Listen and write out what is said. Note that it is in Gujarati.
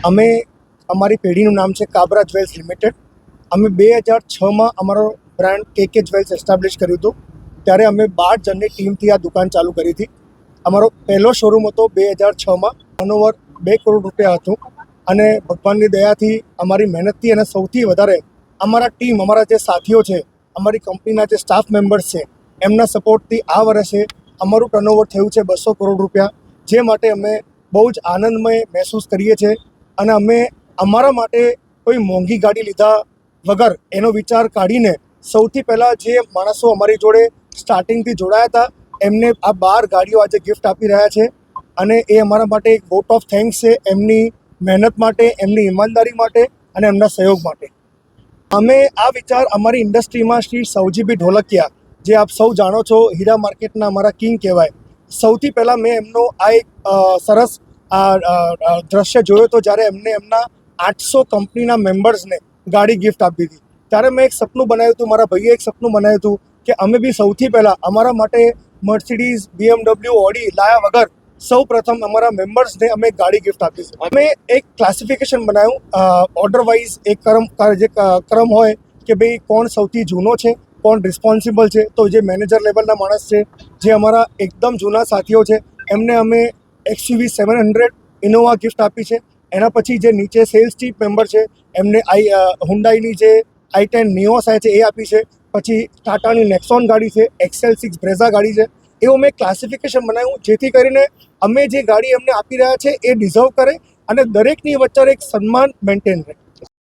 અમે અમારી પેઢીનું નામ છે કાબરા જ્વેલ્સ લિમિટેડ. અમે 2006માં અમારો બ્રાન્ડ કે જ્વેલ્સ એસ્ટાબ્લિશ કર્યું હતું. ત્યારે અમે 12 જણની ટીમથી આ દુકાન ચાલુ કરી હતી. અમારો પહેલો શોરૂમ હતો 2006માં. ટર્નઓવર 2 કરોડ રૂપિયા હતું અને ભગવાનની દયાથી અમારી મહેનતથી અને સૌથી વધારે અમારા ટીમ, અમારા જે સાથીઓ છે, અમારી કંપનીના જે સ્ટાફ મેમ્બર્સ છે, એમના સપોર્ટથી આ વર્ષે અમારું ટર્નઓવર થયું છે 200 કરોડ રૂપિયા, જે માટે અમે બહુ જ આનંદમય મહેસૂસ કરીએ છીએ. અને અમે અમારા માટે કોઈ મોંઘી ગાડી લીધા વગર એનો વિચાર કાઢીને સૌથી પહેલાં જે માણસો અમારી જોડે સ્ટાર્ટિંગથી જોડાયા હતા એમને આ 12 ગાડીઓ આજે ગિફ્ટ આપી રહ્યા છે. અને એ અમારા માટે એક વોટ ઓફ થેન્ક્સ છે, એમની મહેનત માટે, એમની ઈમાનદારી માટે અને એમના સહયોગ માટે. અમે આ વિચાર અમારી ઇન્ડસ્ટ્રીમાં શ્રી સૌજીભાઈ ઢોલકિયા, જે આપ સૌ જાણો છો, હીરા માર્કેટના અમારા કિંગ કહેવાય. સૌથી પહેલાં મેં એમનો આ એક સરસ દ્રશ્ય જોયો હતો જ્યારે એમને એમના 800 કંપનીના મેમ્બર્સને ગાડી ગિફ્ટ આપી હતી. ત્યારે મેં એક સપનું બનાવ્યું હતું, મારા ભાઈએ એક સપનું બનાવ્યું હતું કે અમે બી સૌથી પહેલાં અમારા માટે મર્સિડીઝ, BMW, ઓડી લાયા વગર સૌ પ્રથમ અમારા મેમ્બર્સને અમે ગાડી ગિફ્ટ આપીશું. અમે એક ક્લાસિફિકેશન બનાવ્યું, ઓર્ડર વાઇઝ એક ક્રમ હોય કે ભાઈ કોણ સૌથી જૂનો છે, કોણ રિસ્પોન્સિબલ છે. તો જે મેનેજર લેવલના માણસ છે, જે અમારા એકદમ જૂના સાથીઓ છે, એમને અમે XUV 700 ઇનોવા ગિફ્ટ આપી છે. એના પછી જે નીચે સેલ્સ ટીમ મેમ્બર છે એમને હુન્ડાઈની જે i10 નિયોસ આવે છે એ આપી છે. પછી ટાટાની નેક્સોન ગાડી છે, XL6 બ્રેઝા ગાડી છે. એવું મેં ક્લાસિફિકેશન બનાવ્યું જેથી કરીને અમે જે ગાડી એમને આપી રહ્યા છે એ ડિઝર્વ કરે અને દરેકની વચ્ચે એક સન્માન મેન્ટેન રહે.